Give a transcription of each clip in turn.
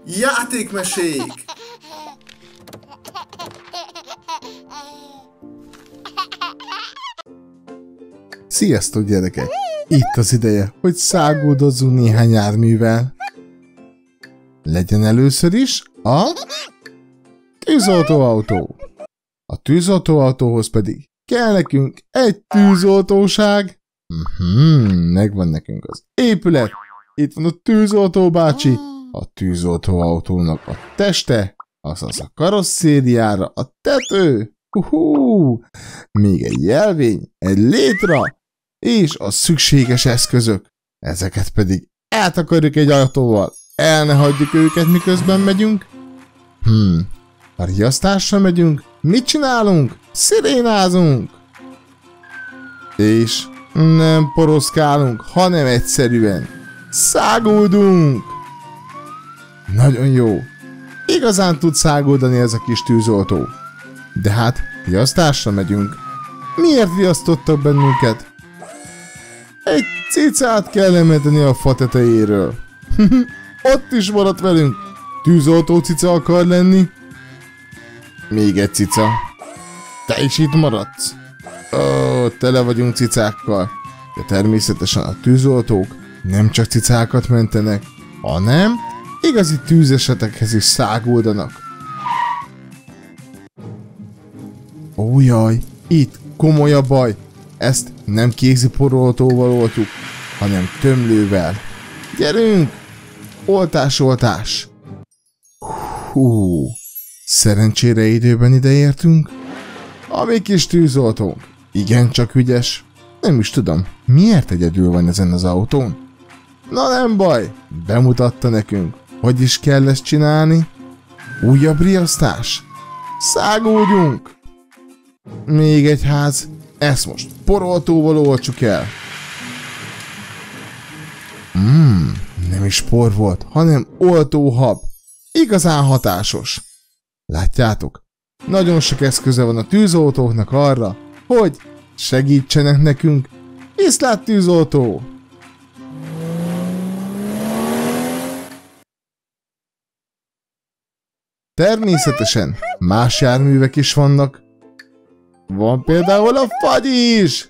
Játékmesék! Sziasztok, gyerekek! Itt az ideje, hogy száguldozzunk néhány járművel. Legyen először is a tűzoltóautó. A tűzoltóautóhoz pedig kell nekünk egy tűzoltóság. Megvan nekünk az épület. Itt van a tűzoltó bácsi. A tűzoltóautónak a teste, azaz a karosszériára a tető. Még egy jelvény, egy létra, és a szükséges eszközök. Ezeket pedig eltakarjuk egy ajtóval. El ne hagyjuk őket, miközben megyünk. A riasztásra megyünk. Mit csinálunk? Szirénázunk. És nem poroszkálunk, hanem egyszerűen száguldunk. Nagyon jó. Igazán tud száguldani ez a kis tűzoltó. De hát, riasztásra megyünk. Miért riasztottak bennünket? Egy cicát kell emelteni a fa tetejéről. Ott is maradt velünk. Tűzoltó cica akar lenni. Még egy cica. Te is itt maradsz. Tele vagyunk cicákkal. De természetesen a tűzoltók nem csak cicákat mentenek, hanem igazi tűzesetekhez is száguldanak. Ó jaj, itt komoly a baj. Ezt nem kéziporoltóval oltjuk, hanem tömlővel. Gyerünk! Oltás! Szerencsére időben ideértünk. A mi kis tűzoltónk igencsak ügyes. Nem is tudom, miért egyedül van ezen az autón. Na nem baj, bemutatta nekünk, hogy is kell ezt csinálni. Újabb riasztás. Száguljunk! Még egy ház. Ezt most poroltóval oltsuk el. Nem is por volt, hanem oltóhab. Igazán hatásos. Látjátok? Nagyon sok eszköze van a tűzoltóknak arra, hogy segítsenek nekünk. Viszlát, tűzoltó! Természetesen más járművek is vannak. Van például a fagy is!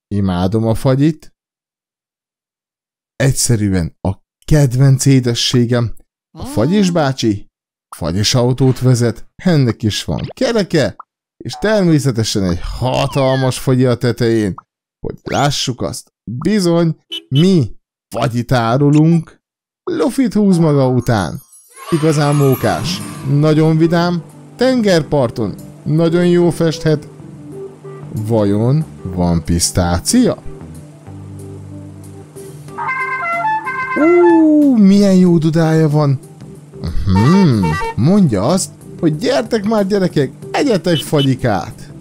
Imádom a fagyit. Egyszerűen a kedvenc édességem. A fagyis bácsi fagyis autót vezet, ennek is van kereke, és természetesen egy hatalmas fagyi a tetején. Hogy lássuk azt, bizony, mi fagyit árulunk. Lufit húz maga után. Igazán mókás, nagyon vidám, tengerparton nagyon jó festhet. Vajon van pisztácia? Milyen jó dudája van. Mondja azt, hogy gyertek már gyerekek, egyetek fagyikát.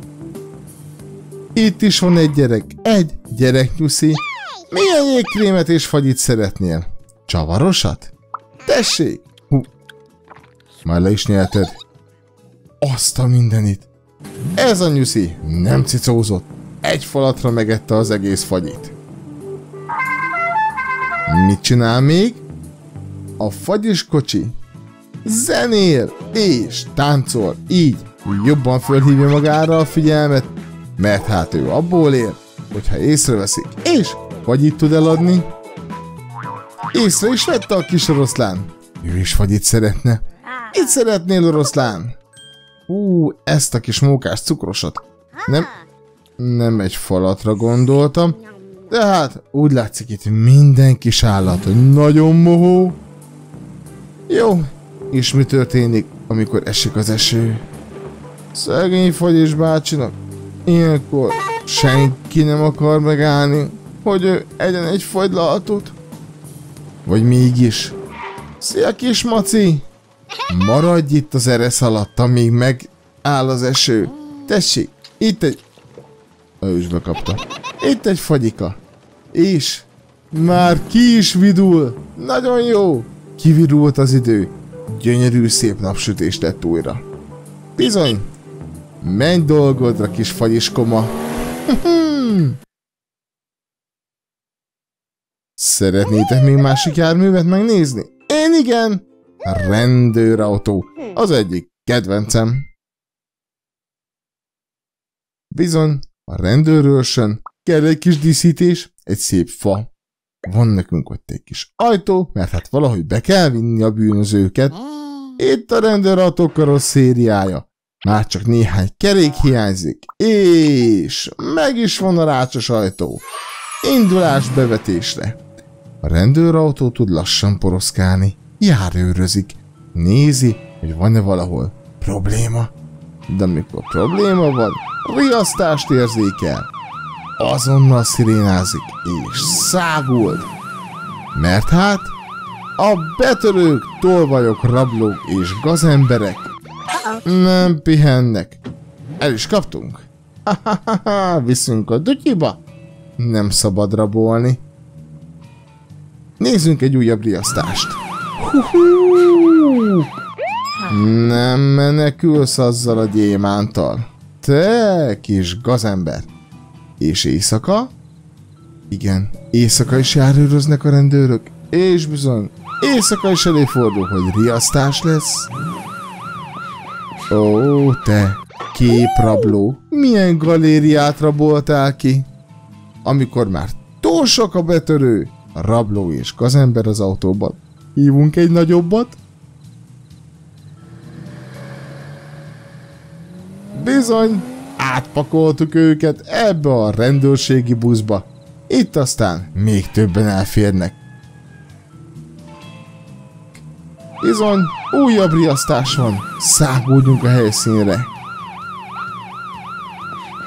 Itt is van egy gyerek, egy gyereknyuszi. Milyen jégkrémet és fagyit szeretnél? Csavarosat? Tessék! Már le is nyelted. Azt a mindenit. Ez a nyuszi nem cicózott. Egy falatra megette az egész fagyit. Mit csinál még? A fagyis kocsi zenél és táncol, így jobban fölhívja magára a figyelmet, mert hát ő abból él, hogyha észreveszik, és fagyit tud eladni. Észre is vette a kis oroszlán. Ő is fagyit szeretne. Mit szeretnél, oroszlán? Ezt a kis mókás cukrosat. Nem egy falatra gondoltam, de hát úgy látszik, itt minden kis állat nagyon mohó. Jó, és mi történik, amikor esik az eső? Szegény fagyis bácsinak ilyenkor senki nem akar megállni, hogy ő egyen egy fagylaltot. Vagy mégis? Szia, kis maci! Maradj itt az eresz alatt, amíg megáll az eső. Tessék, itt egy... Ő is bekapta. Itt egy fagyika. És már ki is vidul. Nagyon jó. Kivirult az idő. Gyönyörű szép napsütés lett újra. Bizony. Menj dolgodra, kis fagyiskoma. Szeretnétek még másik járművet megnézni? Én igen. rendőrautó, az egyik kedvencem. Bizony, a rendőrőrsön kell egy kis díszítés, egy szép fa. Van nekünk ott egy kis ajtó, mert hát valahogy be kell vinni a bűnözőket. Itt a rendőrautó karosszériája. Már csak néhány kerék hiányzik, és meg is van a rácsos ajtó. Indulás bevetésre. A rendőrautó tud lassan poroszkálni, járőrözik, nézi, hogy van-e valahol probléma. De amikor probléma van, riasztást érzékel. Azonnal szirénázik, és száguld. Mert hát a betörők, tolvajok, rablók és gazemberek nem pihennek. El is kaptunk. Viszünk a dutyiba. Nem szabad rabolni. Nézzünk egy újabb riasztást. Nem menekülsz azzal a gyémántal. Te, kis gazember. És éjszaka? Igen, éjszaka is járőröznek a rendőrök. És bizony, éjszaka is előfordul, hogy riasztás lesz. Ó, te képrabló, milyen galériát raboltál ki? Amikor már túl sok a betörő, a rabló és gazember az autóban. Hívunk egy nagyobbat? Bizony, átpakoltuk őket ebbe a rendőrségi buszba. Itt aztán még többen elférnek. Bizony, újabb riasztás van. Száguljunk a helyszínre.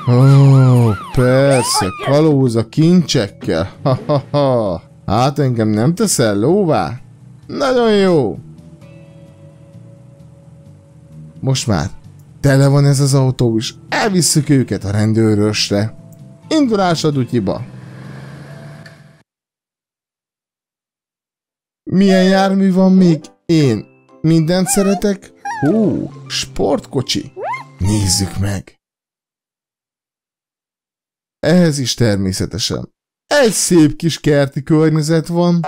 Ó, persze, kalóz a kincsekkel. Ha-ha-ha. Hát engem nem teszel lóvá? Nagyon jó. Most már tele van ez az autó is. Elvisszük őket a rendőrösre. Indulás a dutyiba. Milyen jármű van még? Én mindent szeretek. Sportkocsi. Nézzük meg. Ehhez is természetesen egy szép kis kerti környezet van.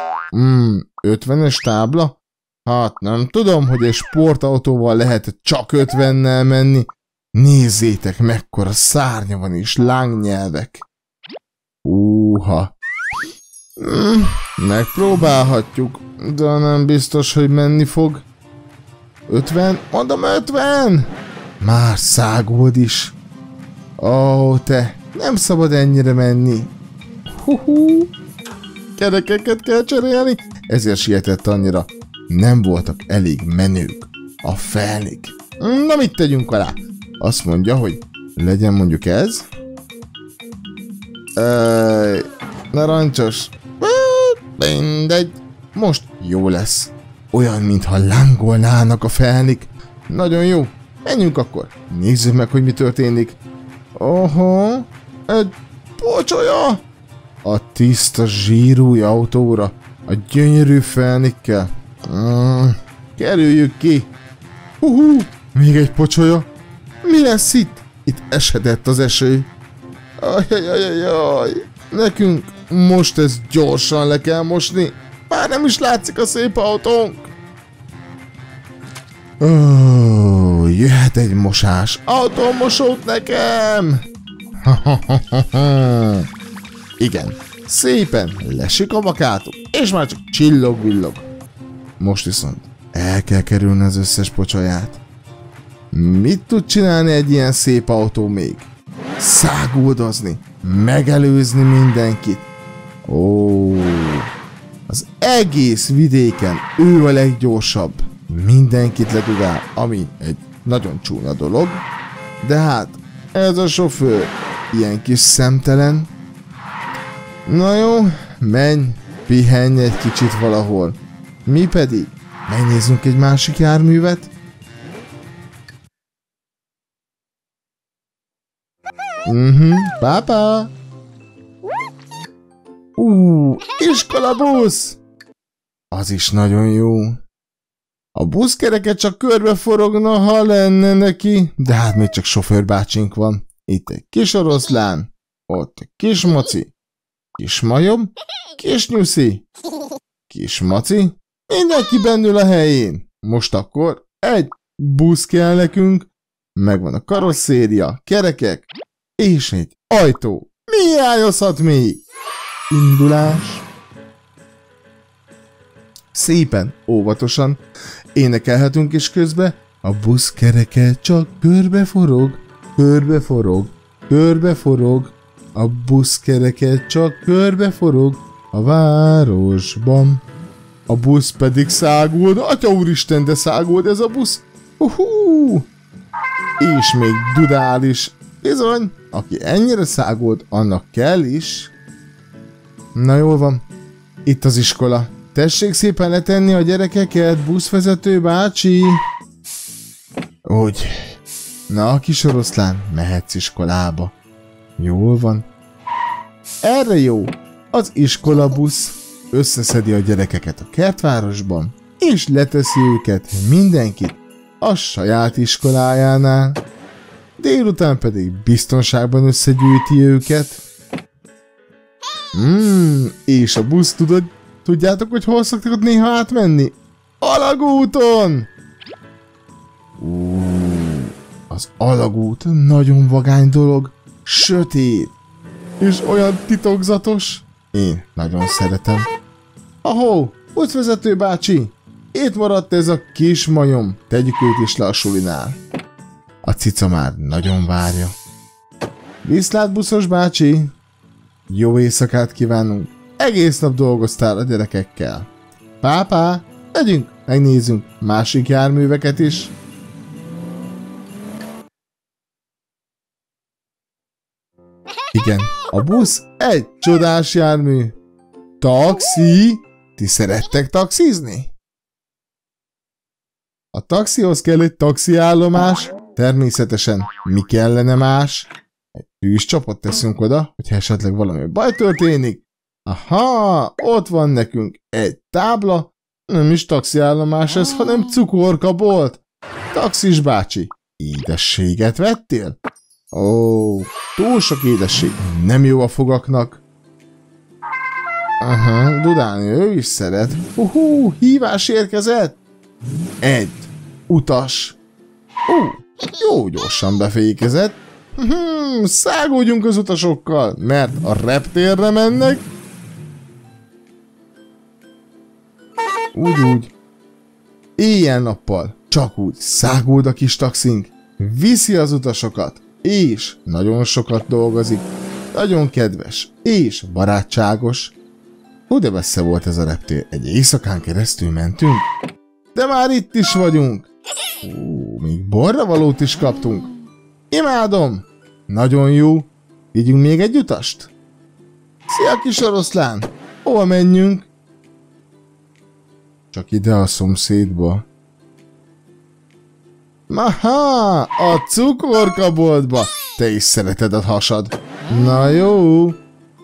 50-es tábla? Hát nem tudom, hogy egy sportautóval lehet csak 50-nel menni. Nézzétek, mekkora szárnya van és lángnyelvek. Megpróbálhatjuk, de nem biztos, hogy menni fog. 50? Mondom 50! Már száguld is. Ó, te, nem szabad ennyire menni. Kerekeket kell cserélni, ezért sietett annyira. Nem voltak elég menők a felnik. Na mit tegyünk alá? Azt mondja, hogy legyen mondjuk ez. Narancsos. Mindegy. Most jó lesz. Olyan, mintha lángolnának a felnik. Nagyon jó. Menjünk akkor. Nézzük meg, hogy mi történik. Egy pocsolya. A tiszta zsírúj autóra. A gyönyörű felnikkel. Kerüljük ki. Még egy pocsolya. Mi lesz itt? Itt esedett az eső. Ajajajajaj. Nekünk most ezt gyorsan le kell mosni. Már nem is látszik a szép autónk. Jöhet egy mosás. Autómosót nekem. Igen. Szépen lesikavakáltuk, és már csak csillog-villog. Most viszont el kell kerülni az összes pocsolyát. Mit tud csinálni egy ilyen szép autó még? Száguldozni, megelőzni mindenkit. Az egész vidéken ő a leggyorsabb. Mindenkit ledugál, ami egy nagyon csúnya dolog. De hát, ez a sofőr ilyen kis szemtelen. Na jó, menj, pihenj egy kicsit valahol. Mi pedig megnézzünk egy másik járművet. Pápa! Iskolabusz! Az is nagyon jó. A buszkereket csak körbe forogna, ha lenne neki, de hát még csak sofőrbácsink van. Itt egy kis oroszlán, ott egy kis maci, kis majom, kis nyuszi, kis maci, mindenki bennül a helyén. most akkor egy busz kell nekünk, megvan a karosszéria, kerekek, és egy ajtó. Mi hiányozhat még? Indulás. Szépen, óvatosan énekelhetünk is közbe. A busz kereke csak körbeforog, körbeforog, körbeforog. A busz kereke csak körbeforog a városban. A busz pedig száguld. Atya úristen, de száguld ez a busz. És még dudál is. Bizony, aki ennyire száguld, annak kell is. Na jól van. Itt az iskola. Tessék szépen letenni a gyerekeket, buszvezető bácsi. Úgy. Na, kis oroszlán, mehetsz iskolába. Jól van. Erre jó. Az iskolabusz összeszedi a gyerekeket a kertvárosban, és leteszi őket mindenkit a saját iskolájánál. Délután pedig biztonságban összegyűjti őket. És a busz tudjátok, hogy hol szoktak néha átmenni? Alagúton! Az alagút nagyon vagány dolog, sötét, és olyan titokzatos. Én nagyon szeretem. Ahó, buszvezető bácsi! Itt maradt ez a kis majom, tegyük őt is le a sulinál. A cica már nagyon várja. Viszlát, buszos bácsi! Jó éjszakát kívánunk! Egész nap dolgoztál a gyerekekkel. Pápá, megyünk, megnézzünk másik járműveket is. Igen, a busz egy csodás jármű. Taxi? Ti szerettek taxizni? A taxihoz kell egy taxiállomás, természetesen mi kellene más? Egy tűzcsapot teszünk oda, hogyha esetleg valami baj történik. Aha, ott van nekünk egy tábla, nem is taxiállomás ez, hanem cukorkabolt. Taxis bácsi, édességet vettél? Ó, túl sok édesség, nem jó a fogaknak. Aha, dudálni ő is szeret. Hívás érkezett. Egy utas. Jó gyorsan befékezett. Száguljunk az utasokkal, mert a reptérre mennek. Úgy. Éjjel-nappal csak úgy száguld a kis taxink, viszi az utasokat, és nagyon sokat dolgozik. Nagyon kedves, és barátságos. De messze volt ez a reptér. Egy éjszakán keresztül mentünk. De már itt is vagyunk. Még borravalót is kaptunk. Imádom. Nagyon jó. Vigyünk még egy utast. Szia, kis oroszlán. Hova menjünk? Csak ide a szomszédba. Aha, a cukorkaboltba. Te is szereted a hasad. Na jó.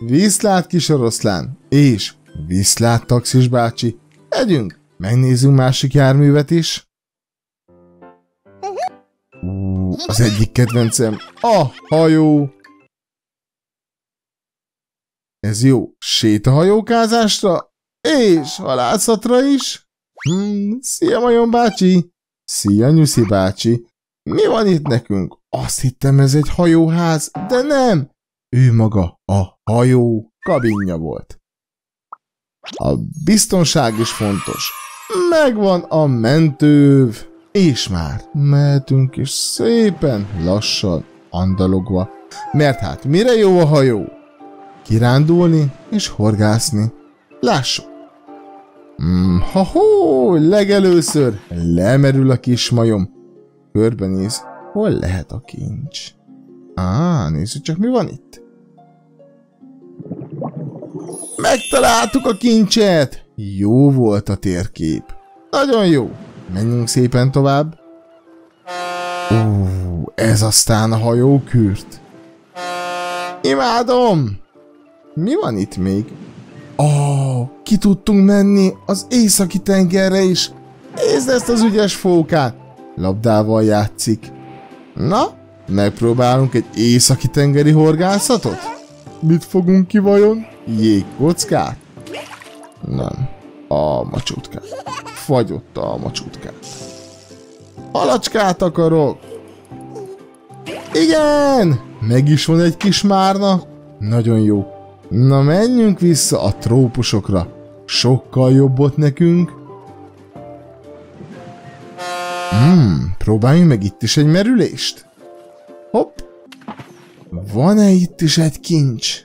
Viszlát, kis oroszlán. És viszlát, taxis bácsi. Együnk, megnézzünk másik járművet is. Az egyik kedvencem a hajó. Ez jó sétahajókázásra és halászatra is. Szia, majom bácsi. Szia, nyuszi bácsi. Mi van itt nekünk? Azt hittem, ez egy hajóház, de nem. Ő maga a hajó kabinja volt. A biztonság is fontos. Megvan a mentőv. És már mehetünk is szépen lassan andalogva. Mert hát mire jó a hajó? Kirándulni és horgászni. Lássuk. Legelőször lemerül a kis majom. Körbenéz, hol lehet a kincs. Nézzük csak, mi van itt. Megtaláltuk a kincset! Jó volt a térkép. Nagyon jó. Menjünk szépen tovább. Ez aztán a hajókürt. Imádom! Mi van itt még? Ki tudtunk menni az északi tengerre is. Nézd ezt az ügyes fókát. Labdával játszik. Na, megpróbálunk egy északi tengeri horgászatot? Mit fogunk ki vajon? Jégkockát? Nem. almacsutkát. Fagyott almacsutkát. Halacskát akarok! Igen! Meg is van egy kis márna. Nagyon jó. Na menjünk vissza a trópusokra. Sokkal jobb ott nekünk. Próbáljunk meg itt is egy merülést. Hopp. Van-e itt is egy kincs?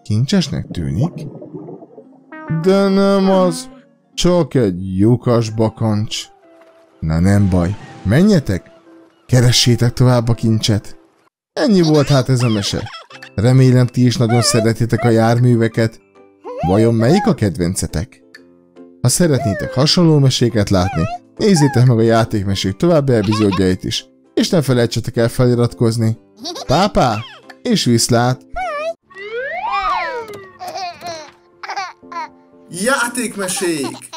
Kincsesnek tűnik. De nem az. Csak egy lyukas bakancs. Na nem baj. Menjetek. Keressétek tovább a kincset. Ennyi volt hát ez a mese. Remélem ti is nagyon szeretitek a járműveket. Vajon melyik a kedvencetek? Ha szeretnétek hasonló meséket látni, nézzétek meg a játékmesék további epizódjait is, és ne felejtsetek el feliratkozni. Pápá, és viszlát! Játékmesék!